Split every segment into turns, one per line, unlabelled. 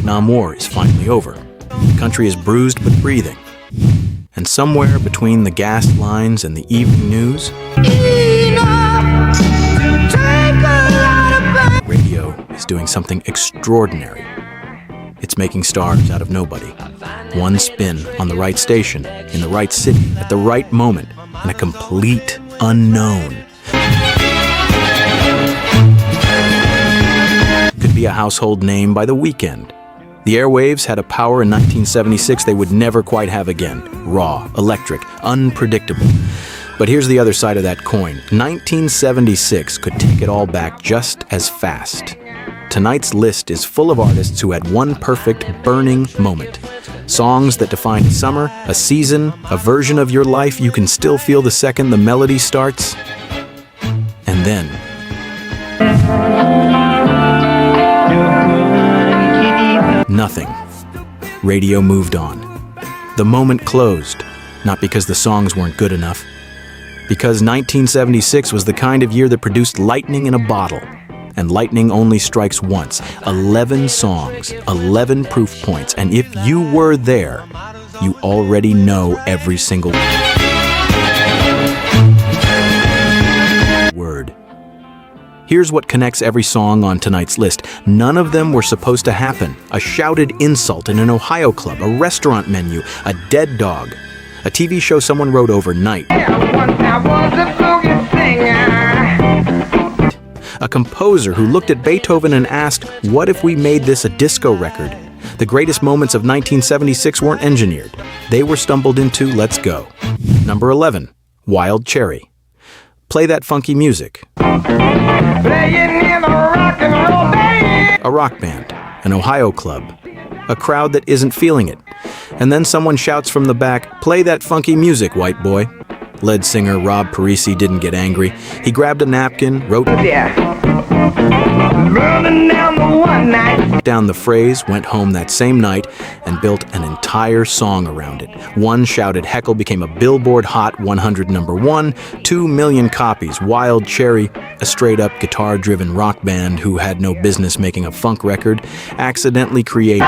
Vietnam War is finally over. The country is bruised but breathing. And somewhere between the gas lines and the evening news, radio is doing something extraordinary. It's making stars out of nobody. One spin on the right station, in the right city, at the right moment, in a complete unknown. Could be a household name by the weekend. The airwaves had a power in 1976 they would never quite have again. Raw, electric, unpredictable. But here's the other side of that coin. 1976 could take it all back just as fast. Tonight's list is full of artists who had one perfect, burning moment. Songs that defined a summer, a season, a version of your life you can still feel the second the melody starts. And then... nothing. Radio moved on. The moment closed, not because the songs weren't good enough, because 1976 was the kind of year that produced lightning in a bottle. And lightning only strikes once. 11 songs, 11 proof points, and if you were there, you already know every single word. Here's what connects every song on tonight's list. None of them were supposed to happen. A shouted insult in an Ohio club, a restaurant menu, a dead dog, a TV show someone wrote overnight, a composer who looked at Beethoven and asked, what if we made this a disco record? The greatest moments of 1976 weren't engineered. They were stumbled into. Let's go. Number 11, Wild Cherry. Play that funky music. A rock band, an Ohio club, a crowd that isn't feeling it. And then someone shouts from the back, play that funky music, white boy. Lead singer Rob Parisi didn't get angry. He grabbed a napkin, wrote down the phrase, went home that same night, and built an entire song around it. One shouted Heckle became a Billboard Hot 100 #1, 2 million copies. Wild Cherry, a straight-up guitar-driven rock band who had no business making a funk record, accidentally created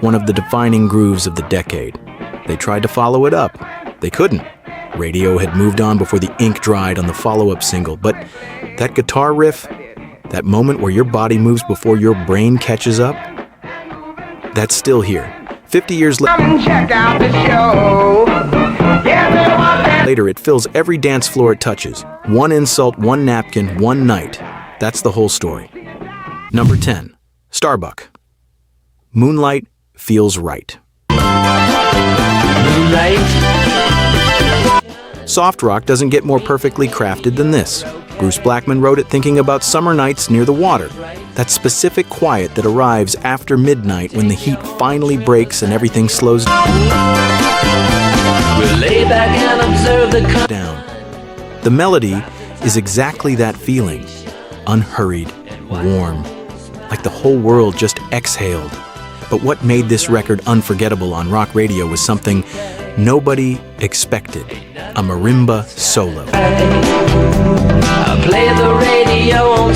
one of the defining grooves of the decade. They tried to follow it up. They couldn't. Radio had moved on before the ink dried on the follow-up single, but that guitar riff, that moment where your body moves before your brain catches up, that's still here. 50 years later, it fills every dance floor it touches. One insult, one napkin, one night. That's the whole story. Number 10, Starbuck. Moonlight feels right. Moonlight. Soft rock doesn't get more perfectly crafted than this. Bruce Blackman wrote it thinking about summer nights near the water. That specific quiet that arrives after midnight when the heat finally breaks and everything slows
We'll lay back and observe
down. The melody is exactly that feeling. Unhurried, warm, like the whole world just exhaled. But what made this record unforgettable on rock radio was something nobody expected. A marimba solo.
I play the radio on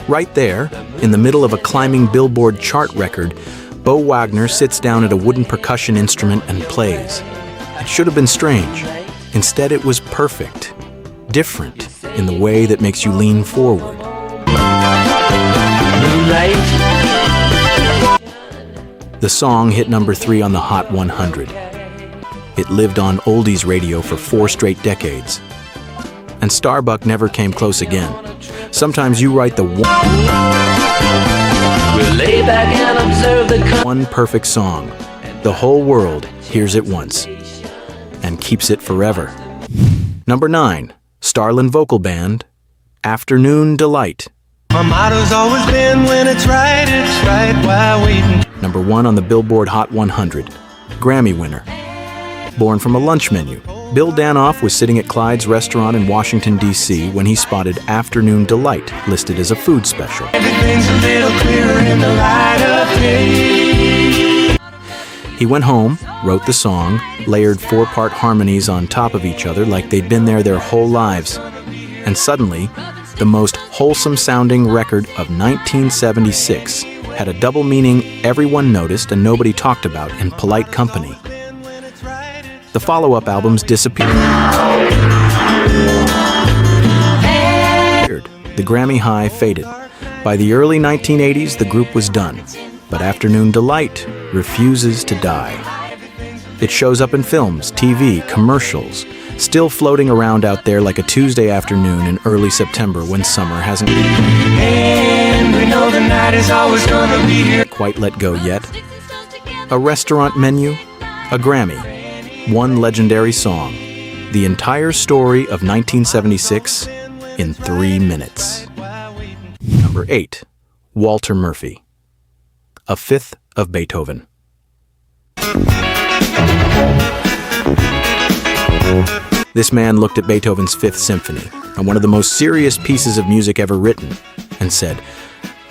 Right there, in the middle of a climbing Billboard chart record, Bo Wagner sits down at a wooden percussion instrument and plays. It should have been strange. Instead, it was perfect. Different in the way that makes you lean forward. The song hit number 3 on the Hot 100. It lived on oldies radio for 4 straight decades. And Starbuck never came close again. Sometimes you write the one perfect song. The whole world hears it once and keeps it forever. Number 9, Starland vocal band, Afternoon Delight.
My motto's always been when it's right while waiting.
Number 1 on the Billboard Hot 100, Grammy winner. Born from a lunch menu, Bill Danoff was sitting at Clyde's restaurant in Washington, D.C. when he spotted Afternoon Delight listed as a food special.
Everything's a little clearer in the light of day.
He went home, wrote the song, layered 4-part harmonies on top of each other like they'd been there their whole lives. And suddenly, the most wholesome-sounding record of 1976, had a double meaning everyone noticed and nobody talked about in polite company. The follow-up albums disappeared. The Grammy high faded. By the early 1980s, the group was done. But Afternoon Delight refuses to die. It shows up in films, TV, commercials, still floating around out there like a Tuesday afternoon in early September when summer hasn't
And we know the night is always gonna be here.
quite let go yet. A restaurant menu, a Grammy, one legendary song. The entire story of 1976 in 3 minutes. Number 8, Walter Murphy. A Fifth of Beethoven. This man looked at Beethoven's Fifth Symphony, and one of the most serious pieces of music ever written, and said,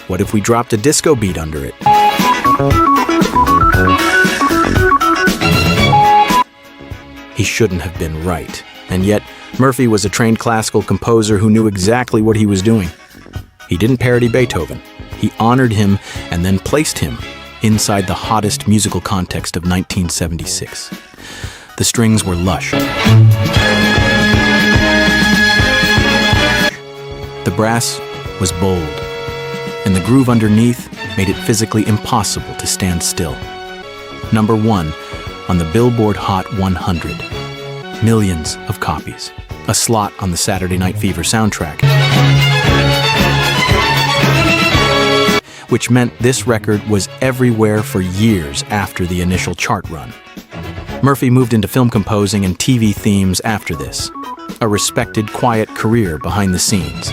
"What if we dropped a disco beat under it?" He shouldn't have been right, and yet Murphy was a trained classical composer who knew exactly what he was doing. He didn't parody Beethoven. He honored him and then placed him inside the hottest musical context of 1976. The strings were lush. The brass was bold, and the groove underneath made it physically impossible to stand still. Number 1 on the Billboard Hot 100. Millions of copies. A slot on the Saturday Night Fever soundtrack. Which meant this record was everywhere for years after the initial chart run. Murphy moved into film composing and TV themes after this. A respected, quiet career behind the scenes.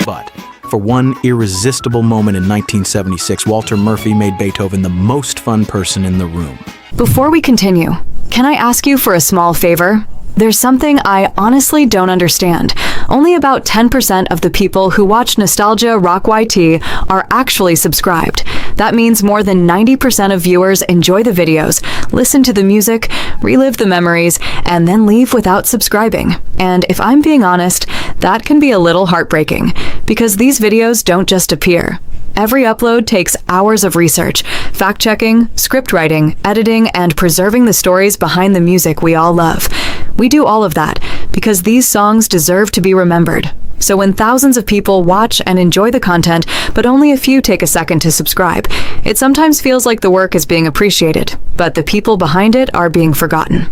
But for one irresistible moment in 1976, Walter Murphy made Beethoven the most fun person in the room.
Before we continue, can I ask you for a small favor? There's something I honestly don't understand. Only about 10% of the people who watch Nostalgia Rock YT are actually subscribed. That means more than 90% of viewers enjoy the videos, listen to the music, relive the memories, and then leave without subscribing. And if I'm being honest, that can be a little heartbreaking, because these videos don't just appear. Every upload takes hours of research, fact-checking, script writing, editing, and preserving the stories behind the music we all love. We do all of that because these songs deserve to be remembered. So when thousands of people watch and enjoy the content, but only a few take a second to subscribe, it sometimes feels like the work is being appreciated, but the people behind it are being forgotten.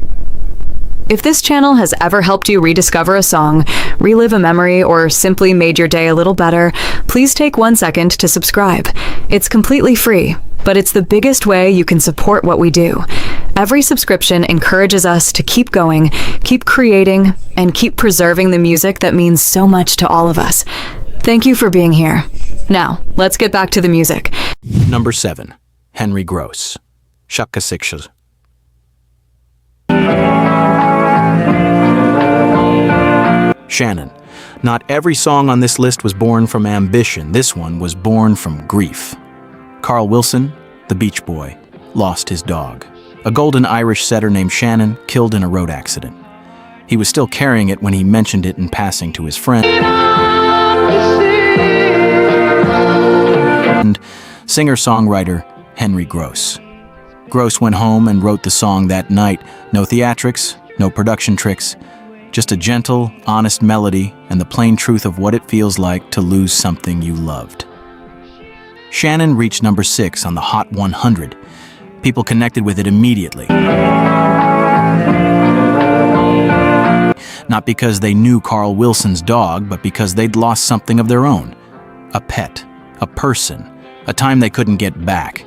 If this channel has ever helped you rediscover a song, relive a memory, or simply made your day a little better, please take 1 second to subscribe. It's completely free, but it's the biggest way you can support what we do. Every subscription encourages us to keep going, keep creating, and keep preserving the music that means so much to all of us. Thank you for being here. Now, let's get back to the music.
Number 7, Henry Gross. Shaka Sikshas. Shannon. Not every song on this list was born from ambition. This one was born from grief. Carl Wilson, the Beach Boy, lost his dog. A golden Irish setter named Shannon killed in a road accident. He was still carrying it when he mentioned it in passing to his friend. And singer-songwriter Henry Gross. Gross went home and wrote the song that night. No theatrics, no production tricks. Just a gentle, honest melody and the plain truth of what it feels like to lose something you loved. Shannon reached number 6 on the Hot 100. People connected with it immediately. Not because they knew Carl Wilson's dog, but because they'd lost something of their own. A pet, a person, a time they couldn't get back.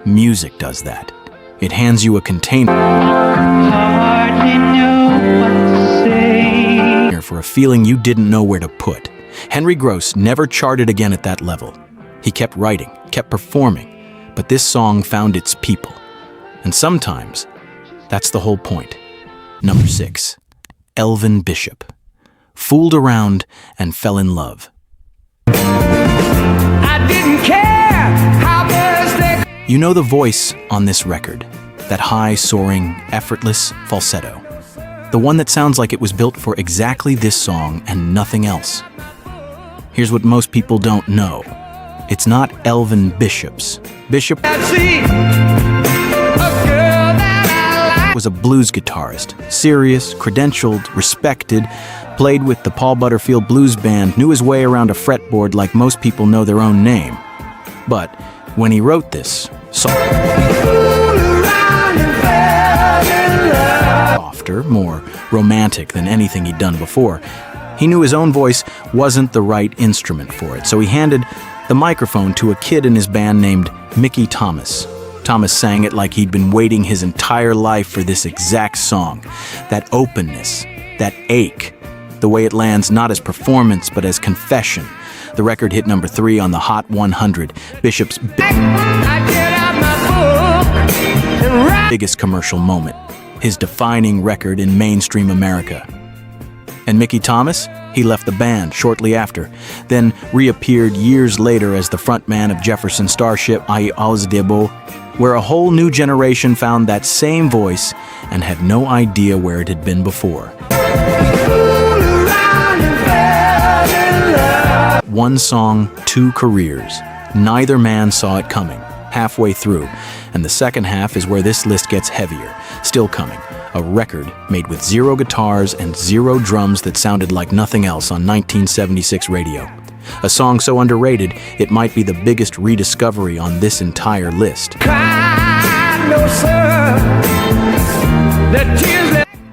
Music does that. It hands you a container for a feeling you didn't know where to put. Henry Gross never charted again at that level. He kept writing, kept performing, but this song found its people. And sometimes, that's the whole point. Number 6, Elvin Bishop. Fooled around and fell in love.
I didn't care how Thursday.
You know the voice on this record, that high, soaring, effortless falsetto. The one that sounds like it was built for exactly this song and nothing else. Here's what most people don't know. It's not Elvin Bishop's. Bishop was a blues guitarist, serious, credentialed, respected, played with the Paul Butterfield Blues Band, knew his way around a fretboard like most people know their own name. But when he wrote this song, softer, more romantic than anything he'd done before, he knew his own voice wasn't the right instrument for it, so he handed the microphone to a kid in his band named Mickey Thomas. Thomas sang it like he'd been waiting his entire life for this exact song. That openness, that ache, the way it lands not as performance but as confession. The record hit number 3 on the Hot 100, Bishop's biggest commercial moment, his defining record in mainstream America. And Mickey Thomas? He left the band shortly after, then reappeared years later as the frontman of Jefferson Starship, airwaves, where a whole new generation found that same voice and had no idea where it had been before. One song, 2 careers. Neither man saw it coming, halfway through, and the second half is where this list gets heavier, still coming. A record made with 0 guitars and 0 drums that sounded like nothing else on 1976 radio. A song so underrated, it might be the biggest rediscovery on this entire list.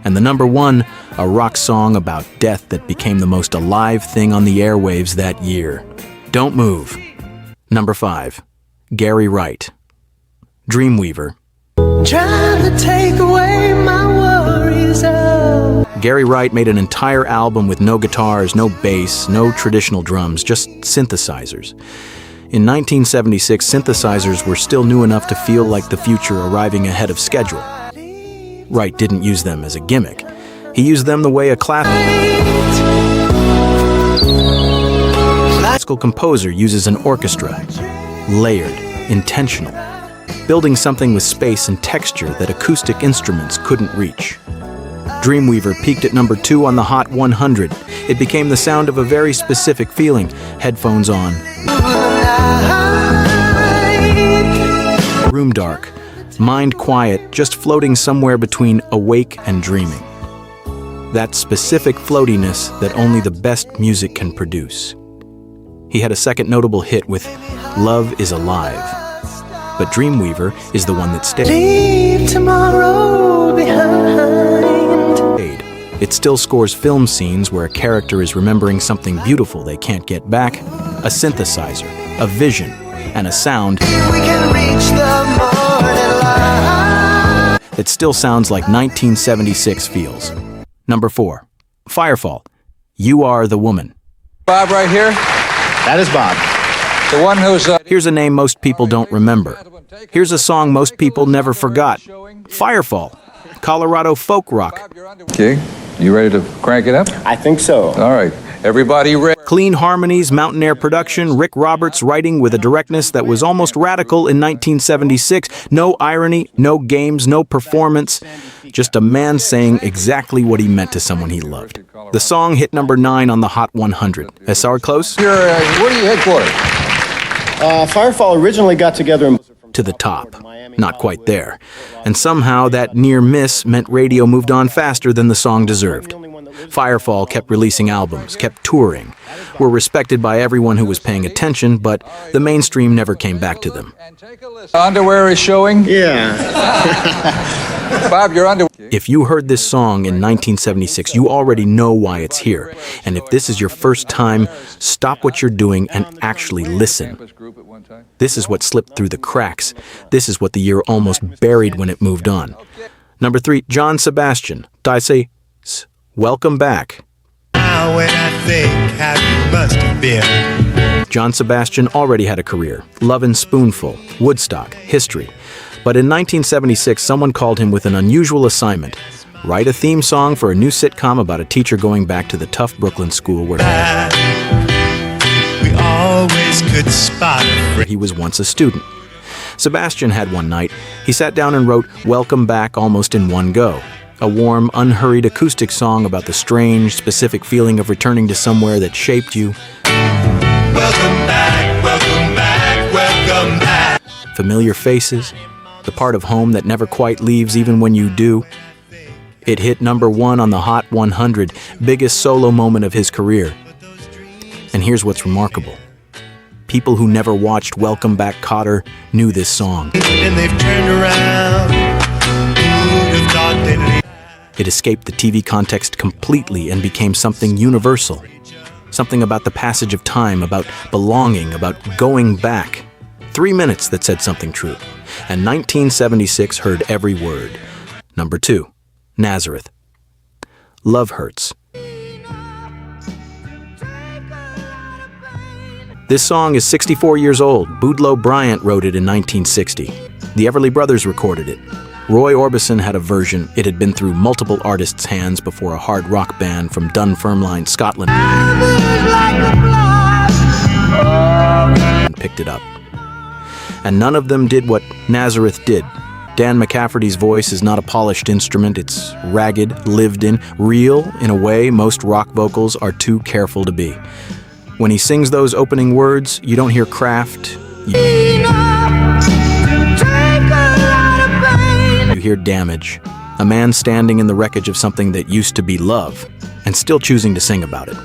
And the number 1, a rock song about death that became the most alive thing on the airwaves that year. Don't Move. Number 5, Gary Wright. Dreamweaver.
Trying to take away my worries.
Gary Wright made an entire album with no guitars, no bass, no traditional drums, just synthesizers. In 1976, synthesizers were still new enough to feel like the future arriving ahead of schedule. Wright didn't use them as a gimmick. He used them the way a classical composer uses an orchestra. Layered, intentional. Building something with space and texture that acoustic instruments couldn't reach. Dreamweaver peaked at number 2 on the Hot 100. It became the sound of a very specific feeling, headphones on. Room dark, mind quiet, just floating somewhere between awake and dreaming. That specific floatiness that only the best music can produce. He had a second notable hit with Love Is Alive. But Dreamweaver is the one that stayed.
Leave tomorrow behind.
It still scores film scenes where a character is remembering something beautiful they can't get back, a synthesizer, a vision, and a sound
We can reach the morning light.
that still sounds like 1976 feels. Number 4, Firefall. You Are the Woman.
Bob right here,
That is Bob.
the one who's
Here's a name most people don't remember. Here's a song most people never forgot. Firefall, Colorado folk rock.
Okay, you ready to crank it up?
I think so.
All right, everybody ready?
Clean harmonies, mountain air production, Rick Roberts writing with a directness that was almost radical in 1976. No irony, no games, no performance. Just a man saying exactly what he meant to someone he loved. The song hit number 9 on the Hot 100. SR close?
Where are you headquartered?
Firefall originally got together in...
To the top. Not quite there. And somehow that near miss meant radio moved on faster than the song deserved. Firefall kept releasing albums, kept touring, were respected by everyone who was paying attention, but the mainstream never came back to them.
Underwear is showing.
Yeah.
Bob, your underwear.
If you heard this song in 1976, you already know why it's here. And if this is your first time, stop what you're doing and actually listen. This is what slipped through the cracks. This is what the year almost buried when it moved on. Number 3, John Sebastian. I say, welcome back.
Now when I think how you must have been.
John Sebastian already had a career. Lovin' Spoonful, Woodstock, History. But in 1976, someone called him with an unusual assignment. Write a theme song for a new sitcom about a teacher going back to the tough Brooklyn school where
We always could spot a
he was once a student. Sebastian had one night. He sat down and wrote Welcome Back almost in one go. A warm, unhurried acoustic song about the strange, specific feeling of returning to somewhere that shaped you.
Welcome back, welcome back, welcome back.
Familiar faces, the part of home that never quite leaves even when you do. It hit #1 on the Hot 100, biggest solo moment of his career. And here's what's remarkable. People who never watched Welcome Back, Kotter knew this song.
And they've turned around. Who'd have thought they'd...
It escaped the TV context completely and became something universal. Something about the passage of time, about belonging, about going back. 3 minutes that said something true. And 1976 heard every word. #2, Nazareth. Love Hurts. This song is 64 years old. Boudleaux Bryant wrote it in 1960. The Everly Brothers recorded it. Roy Orbison had a version. It had been through multiple artists' hands before a hard rock band from Dunfermline, Scotland, and picked it up. And none of them did what Nazareth did. Dan McCafferty's voice is not a polished instrument. It's ragged, lived in, real in a way most rock vocals are too careful to be. When he sings those opening words, you don't hear craft. You hear damage. A man standing in the wreckage of something that used to be love, and still choosing to sing about it.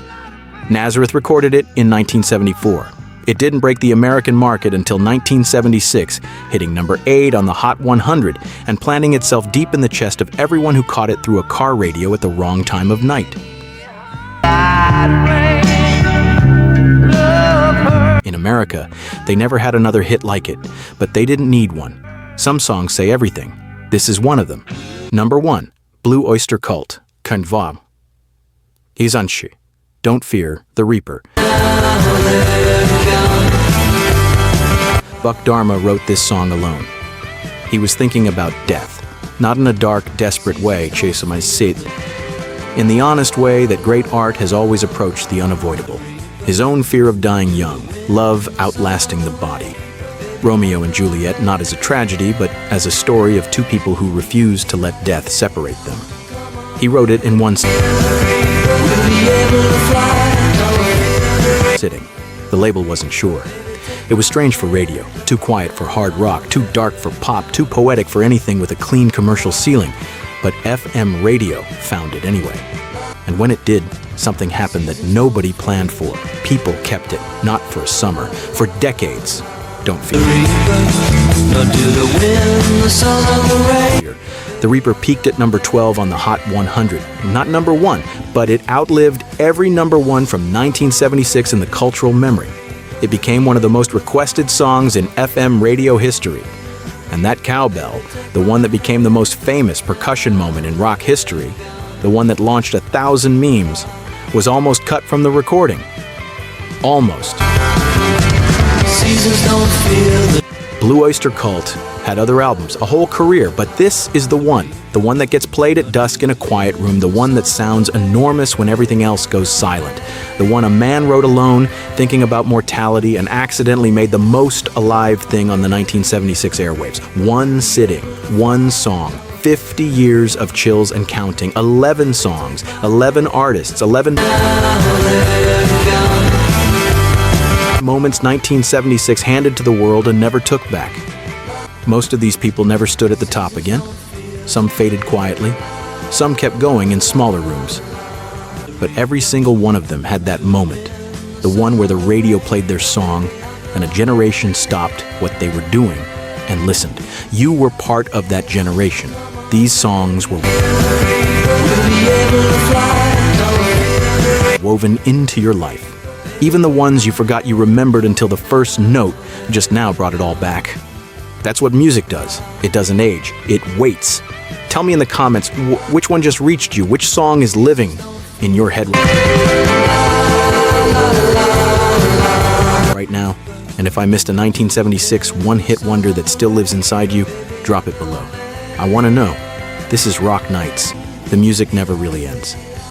Nazareth recorded it in 1974. It didn't break the American market until 1976, hitting #8 on the Hot 100 and planting itself deep in the chest of everyone who caught it through a car radio at the wrong time of night. In America, they never had another hit like it, but they didn't need one. Some songs say everything. This is one of them. #1, Blue Oyster Cult, Kein Wab. Izanshi, Don't Fear the Reaper. Buck Dharma wrote this song alone. He was thinking about death, not in a dark, desperate way, chase my seat, in the honest way that great art has always approached the unavoidable. His own fear of dying young, love outlasting the body. Romeo and Juliet not as a tragedy, but as a story of two people who refused to let death separate them. He wrote it in one sitting. The label wasn't sure. It was strange for radio, too quiet for hard rock, too dark for pop, too poetic for anything with a clean commercial ceiling. But FM radio found it anyway. And when it did, something happened that nobody planned for. People kept it, not for a summer, for decades. Don't fear. The Reaper peaked at #12 on the Hot 100. Not #1, but it outlived every #1 from 1976 in the cultural memory. It became one of the most requested songs in FM radio history. And that cowbell, the one that became the most famous percussion moment in rock history, the one that launched 1,000 memes, was almost cut from the recording. Almost. Blue Oyster Cult had other albums, a whole career, but this is the one that gets played at dusk in a quiet room, the one that sounds enormous when everything else goes silent, the one a man wrote alone, thinking about mortality, and accidentally made the most alive thing on the 1976 airwaves. One sitting, one song, 50 years of chills and counting, 11 songs, 11 artists, 11 moments 1976 handed to the world and never took back. Most of these people never stood at the top again. Some faded quietly. Some kept going in smaller rooms. But every single one of them had that moment, the one where the radio played their song and a generation stopped what they were doing and listened. You were part of that generation. These songs were woven into your life. Even the ones you forgot you remembered until the first note just now brought it all back. That's what music does. It doesn't age. It waits. Tell me in the comments which one just reached you, which song is living in your head right now. And if I missed a 1976 one-hit wonder that still lives inside you, drop it below. I want to know. This is Rock Nights. The music never really ends.